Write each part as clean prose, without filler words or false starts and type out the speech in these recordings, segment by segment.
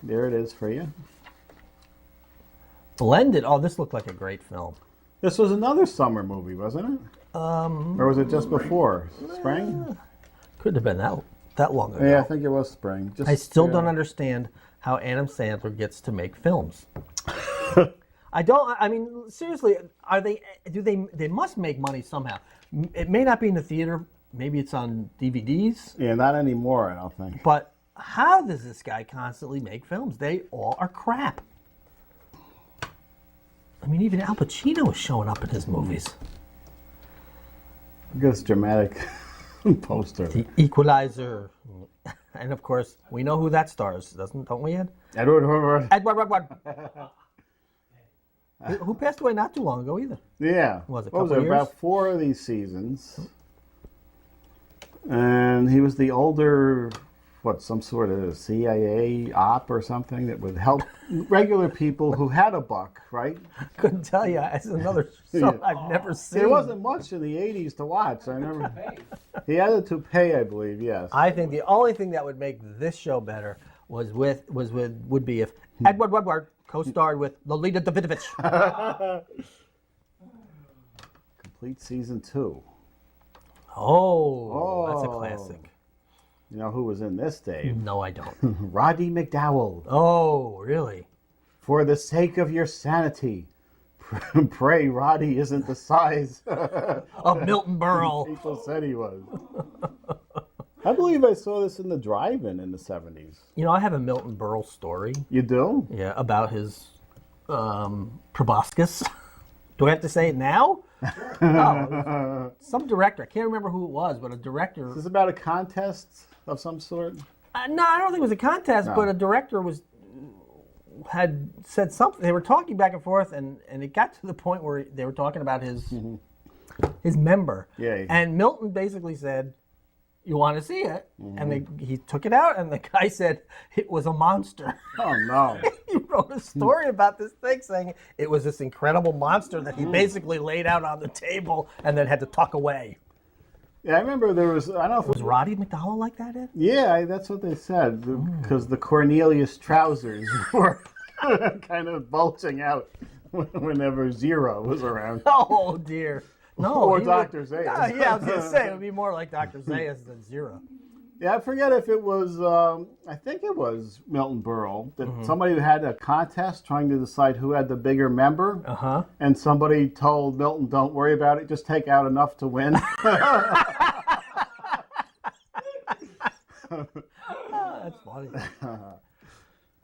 There it is for you. Blended. Oh, this looked like a great film. This was another summer movie, wasn't it? Or was it just before? Spring? Couldn't have been that long ago. Yeah, I think it was spring. I still don't understand how Adam Sandler gets to make films. I mean, seriously, they must make money somehow. It may not be in the theater. Maybe it's on DVDs. Yeah, not anymore, I don't think. But how does this guy constantly make films? They all are crap. I mean, even Al Pacino is showing up in his movies. Look at this dramatic poster. The Equalizer. And of course, we know who that stars, don't we, Ed? Edward. Edward. Who passed away not too long ago either. Yeah. Was it a What was couple it, years? about 4 of these seasons. And he was the older, some sort of CIA op or something that would help regular people who had a buck, right? Couldn't tell you. It's another show I've never seen. There wasn't much in the 80s to watch. I remember. He had a toupee, I believe, yes. I think the only thing that would make this show better would be if Edward Woodward co-starred with Lolita Davidovich. Complete season 2. Oh, that's a classic. You know who was in this, Dave? No, I don't. Roddy McDowell. Oh, really? For the sake of your sanity, pray Roddy isn't the size Of Milton Berle. people said he was. I believe I saw this in the drive-in in the 70s. You know, I have a Milton Berle story. You do? Yeah, about his proboscis. Do I have to say it now? No, some director. I can't remember who it was, but a director. Is this about a contest of some sort? No, I don't think it was a contest, but a director had said something. They were talking back and forth, and it got to the point where they were talking about his member. Yeah. And Milton basically said, "You want to see it?" And he took it out, and the guy said it was a monster. Oh, no. He wrote a story about this thing saying it was this incredible monster that he basically laid out on the table and then had to tuck away. Yeah, I remember there was, I don't know if Was Roddy McDowell like that, Ed? Yeah, that's what they said, because the Cornelius trousers were kind of bulging out whenever Zero was around. Oh, dear. No. Or he Dr. would- Zayas. Yeah, I was going to say, it would be more like Dr. Zayas than Zero. Yeah, I forget if it was, I think it was Milton Berle, that somebody who had a contest trying to decide who had the bigger member. Uh-huh. And somebody told Milton, don't worry about it, just take out enough to win. That's funny.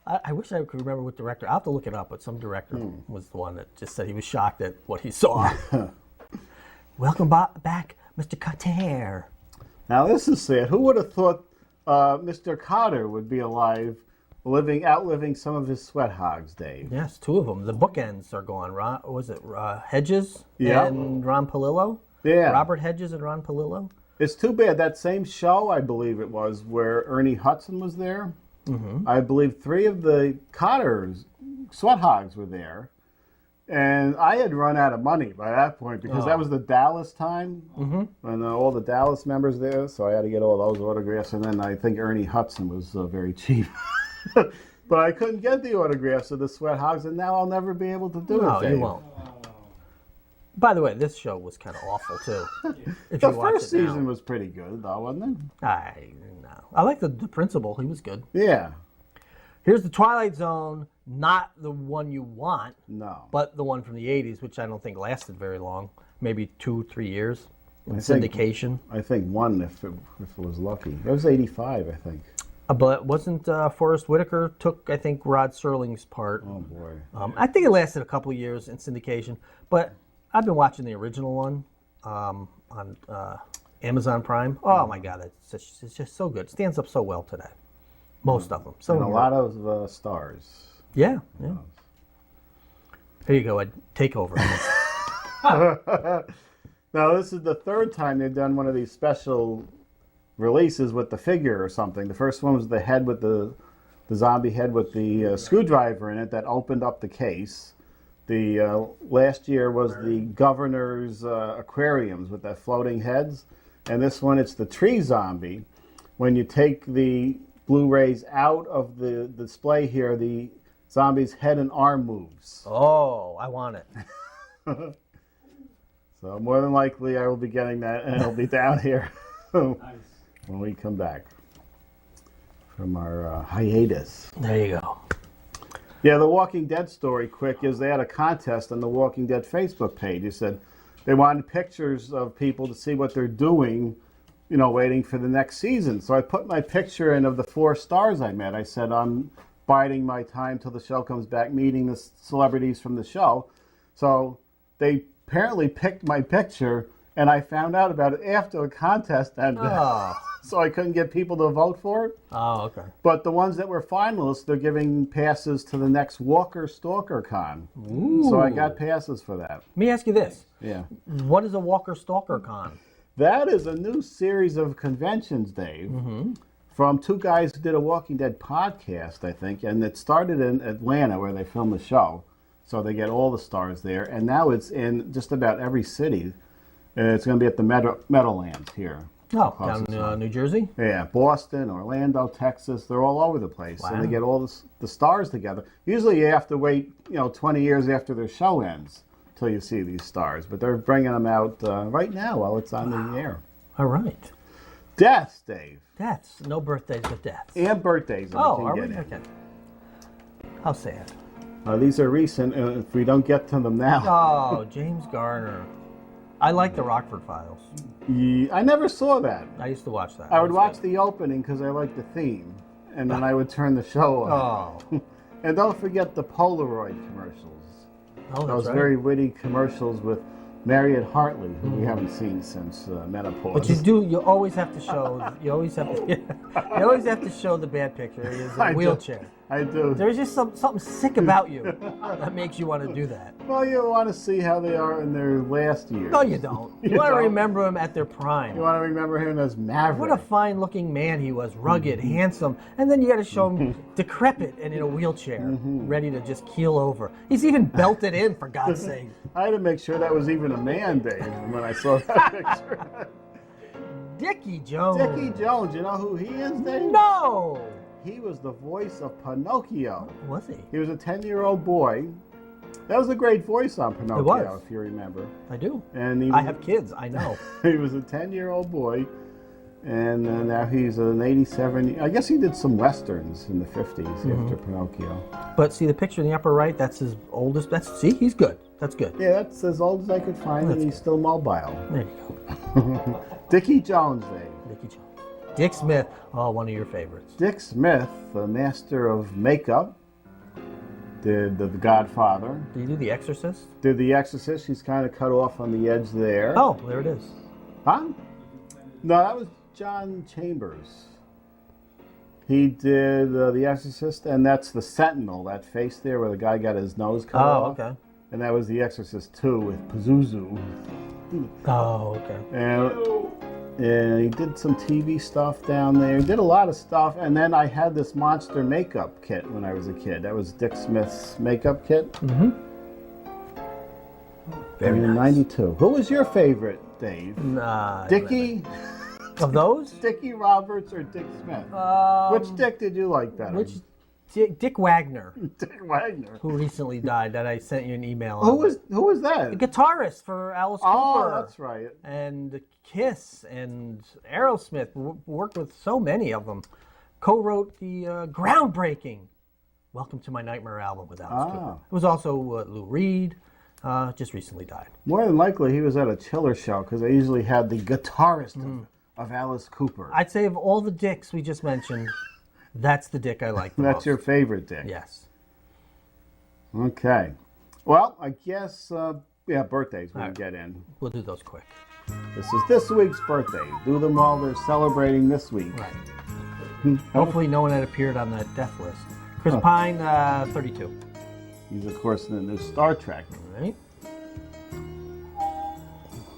I wish I could remember what director. I'll have to look it up, but some director was the one that just said he was shocked at what he saw. Welcome back, Mr. Carter. Now, this is sad. Who would have thought Mr. Cotter would be alive, outliving some of his sweat hogs, Dave? Yes, 2 of them. The bookends are gone. Was it Hedges Yeah. and Ron Palillo? Yeah. Robert Hedges and Ron Palillo? It's too bad. That same show, I believe it was, where Ernie Hudson was there. I believe 3 of the Cotters, sweat hogs, were there. And I had run out of money by that point because that was the Dallas time when all the Dallas members there. So I had to get all those autographs. And then I think Ernie Hudson was very cheap. But I couldn't get the autographs of the Sweat Hogs, and now I'll never be able to do it. No, Dave. you won't. By the way, this show was kind of awful, too. If The you watch first it now. season was pretty good, though, wasn't it? I like the principal. He was good. Yeah. Here's the Twilight Zone, not the one you want, No. but the one from the 80s, which I don't think lasted very long. Maybe 2-3 years in I think- syndication. I think 1 if it was lucky. It was 85, I think. But wasn't Forrest Whitaker took, I think, Rod Serling's part. Oh, boy. I think it lasted a couple of years in syndication. But I've been watching the original one on Amazon Prime. Oh, my God. It's just so good. It stands up so well today. Most of them. So And a lot of stars. Yeah. Here you go, Ed. Take over. Now, this is the 3rd time they've done one of these special releases with the figure or something. The first one was the head with the zombie head with the screwdriver in it that opened up the case. The last year was the governor's aquariums with the floating heads. And this one, it's the tree zombie. When you take the Blu-rays out of the display here, the zombie's head and arm moves. Oh, I want it. So more than likely I will be getting that, and it'll be down here when we come back from our hiatus. There you go. Yeah, the Walking Dead story, quick, is they had a contest on the Walking Dead Facebook page. They said they wanted pictures of people to see what they're doing, waiting for the next season. So I put my picture in of the 4 stars I met. I said, I'm biding my time till the show comes back, meeting the celebrities from the show. So they apparently picked my picture, and I found out about it after the contest ended. Oh. So I couldn't get people to vote for it. Oh, okay. But the ones that were finalists, they're giving passes to the next Walker Stalker Con. Ooh. So I got passes for that. Let me ask you this. Yeah. What is a Walker Stalker Con? That is a new series of conventions, Dave, from 2 guys who did a Walking Dead podcast, I think, and it started in Atlanta where they filmed the show. So they get all the stars there, and now it's in just about every city. It's going to be at the Meadowlands here. Oh, down in New Jersey? Yeah, Boston, Orlando, Texas, they're all over the place. Wow. And they get all the stars together. Usually you have to wait, 20 years after their show ends till you see these stars. But they're bringing them out right now while it's on the air. All right. Deaths, Dave. Deaths. No birthdays, but deaths. And birthdays. Oh, are we? Okay. How sad. These are recent. If we don't get to them now. Oh, James Garner. I like the Rockford Files. Yeah, I never saw that. I used to watch that. I would watch the opening because I liked the theme, and then I would turn the show on. Oh. And don't forget the Polaroid commercials. Oh, that's Those very witty commercials with Marriott Hartley, who we haven't seen since menopause. But you always have to show. You always have to show the bad picture. He is in a wheelchair. I do. There's just something sick about you that makes you want to do that. Well, you want to see how they are in their last years. No, you don't. You want to remember him at their prime. You want to remember him as Maverick. What a fine-looking man he was, rugged, handsome, and then you got to show him decrepit and in a wheelchair, ready to just keel over. He's even belted in, for God's sake. I had to make sure that was even a man, Dave, when I saw that picture. Dickie Jones. Dickie Jones. You know who he is, Dave? No. He was the voice of Pinocchio. Was he? He was a 10-year-old boy. That was a great voice on Pinocchio, if you remember. I do. And I have kids, I know. He was a 10-year-old boy, and now he's an 87. I guess he did some westerns in the 50s after Pinocchio. But see the picture in the upper right, that's his oldest. See, he's good. That's good. Yeah, that's as old as I could find, and he's still mobile. There you go. Dickie Jones, Dave. Dickie Jones. Dick Smith, one of your favorites. Dick Smith, the master of makeup, did The Godfather. Did he do The Exorcist? Did The Exorcist. He's kind of cut off on the edge there. Oh, there it is. Huh? No, that was John Chambers. He did The Exorcist, and that's The Sentinel, that face there where the guy got his nose cut off. Oh, okay. And that was The Exorcist 2 with Pazuzu. Oh, okay. And he did some TV stuff down there. He did a lot of stuff. And then I had this monster makeup kit when I was a kid. That was Dick Smith's makeup kit. Mm-hmm. Very nice. 92. Who was your favorite, Dave? Dickie? Of those? Dickie Roberts or Dick Smith? Which Dick did you like better? Dick Wagner. Dick Wagner. Who recently died, that I sent you an email on. Who was that? The guitarist for Alice Cooper. Oh, that's right. And Kiss and Aerosmith. Worked with so many of them. Co-wrote the groundbreaking Welcome to My Nightmare album with Alice Cooper. It was also Lou Reed. Just recently died. More than likely, he was at a Chiller show because they usually had the guitarist of Alice Cooper. I'd say of all the Dicks we just mentioned, that's the Dick I like the most. That's your favorite Dick? Yes. Okay. Well, I guess, birthdays we can get in. We'll do those quick. This is this week's birthday. Do them while they're celebrating this week. Right. Hopefully no one had appeared on that death list. Chris Pine, 32. He's, of course, in the new Star Trek. All right.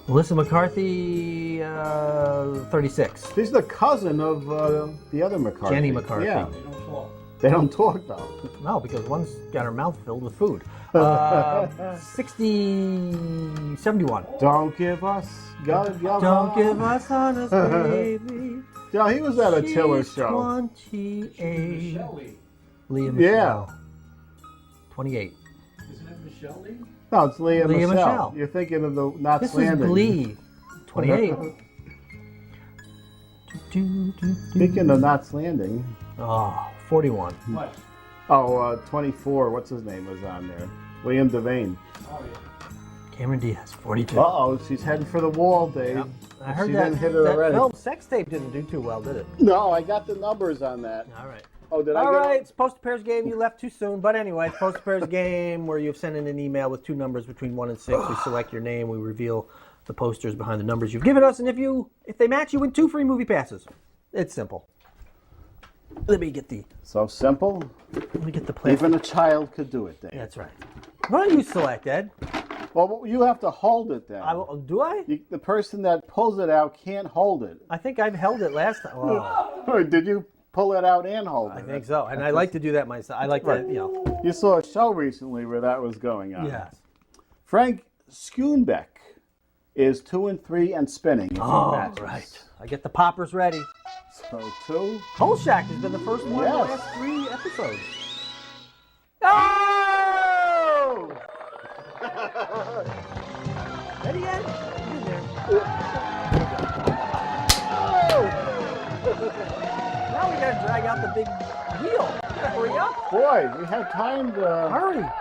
Melissa McCarthy, 36. She's the cousin of the other McCarthy. Jenny McCarthy. Yeah. They don't talk, though. No, because one's got her mouth filled with food. 71. Don't give us... Don't give us honest, baby. Yeah, he was at a Tiller She's show. 28. Shelley. Leah Yeah. Michelle. 28. Isn't it Michelle Lee? No, it's Leah Michelle. Michelle. You're thinking of the Knots This Landing. is Glee. 28. Speaking of Knots Landing, Oh, 41. What? 24. What's his name was on there? William Devane. Oh, yeah. Cameron Diaz, 42. Uh-oh, she's heading for the wall, Dave. Yep. I heard She that, didn't hit it that already. film Sex Tape didn't do too well, did it? No, I got the numbers on that. All right. Oh, did I All get right, it? it's Post Pairs game. You left too soon. But anyway, it's Post Pairs game where you've sent in an email with two numbers between 1 and 6. We select your name. We reveal the posters behind the numbers you've given us. And if they match, you win 2 free movie passes. It's simple. Let me get the So simple. play. Even a child could do it, Dave. That's right. Why don't you select, Ed? Well, you have to hold it then. Do I? The person that pulls it out can't hold it. I think I've held it last time. Well, Did you pull it out and hold it? I think so. And I like to do that myself. I like Right. to, You saw a show recently where that was going on. Yes. Frank Schoenbeck is 2 and 3 and spinning. If he Oh, matches. right. I get the poppers ready. So 2. Kolchak has been the first one in the Yes. last 3 episodes. Oh! Ready, Ed? Get in there. Oh! Now we gotta drag out the big wheel. Hurry up. Boy, we had time to.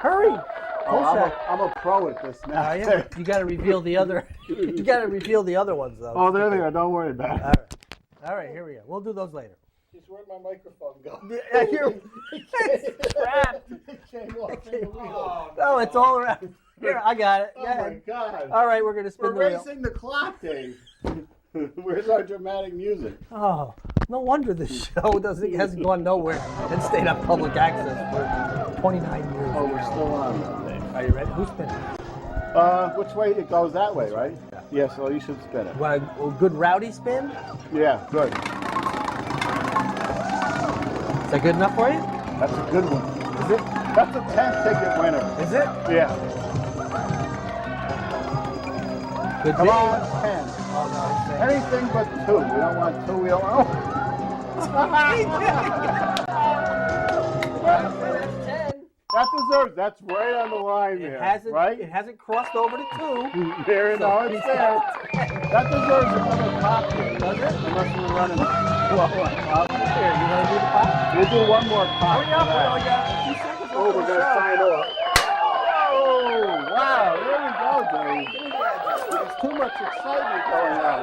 Hurry. Oh, Kolchak. I'm a pro at this now. You gotta reveal the other. You gotta reveal the other ones, though. Oh, there they are. Don't worry about it. All right, here we go. We'll do those later. Just where'd my microphone go? It's trapped. It came off in the wheel. Oh, it's all around. Here, I got it. Oh Go my ahead. God. All right, we're gonna spin We're the wheel. racing the clock, Dave. Where's our dramatic music? Oh, no wonder this show hasn't gone nowhere and stayed on public access for 29 years. Oh, we're still on that, Dave. Are you ready? Who's spinning? Which way? It goes that way, right? Yeah, so you should spin it. Want a good rowdy spin? Yeah, good. Is that good enough for you? That's a good one. Is it? That's a 10-ticket winner. Is it? Yeah. Good Come deal. on, 10. Oh, no, Anything but 2. We don't want 2. We don't want. That's 10. That deserves. That's right on the line there. Right? It hasn't crossed over to 2. There it So is. he's There. got That deserves another pop. Dave. Does it? Unless we're running low on pop. Here, you want to do the pop? We'll do one more pop. Hurry up, for that. we only got a few seconds left Oh, in we're the going to show. sign off. Oh, wow. There we go, Dave. There's too much excitement going on.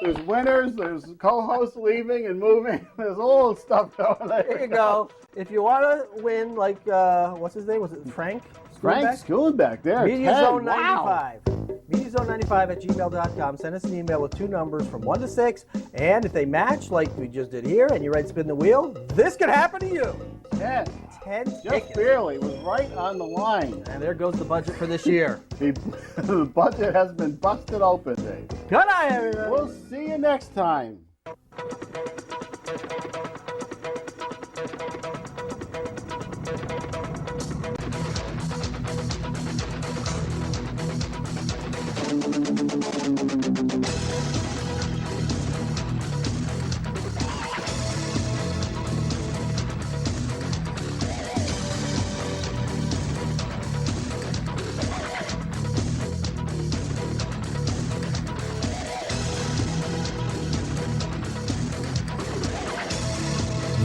There's winners, there's co-hosts leaving and moving. There's all stuff going on. There you go. If you want to win, like, what's his name? Was it Frank? Frank Schoenbeck there. MediaZone 10. Wow. 95. MediaZone95@gmail.com. Send us an email with 2 numbers from 1 to 6. And if they match, like we just did here, and you write spin the wheel, this could happen to you. 10. 10 Just tickets. barely. It was right on the line. And there goes the budget for this year. The budget has been busted open, Dave. Good night, everybody. We'll see you next time.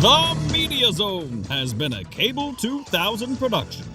The Media Zone has been a Cable 2000 production.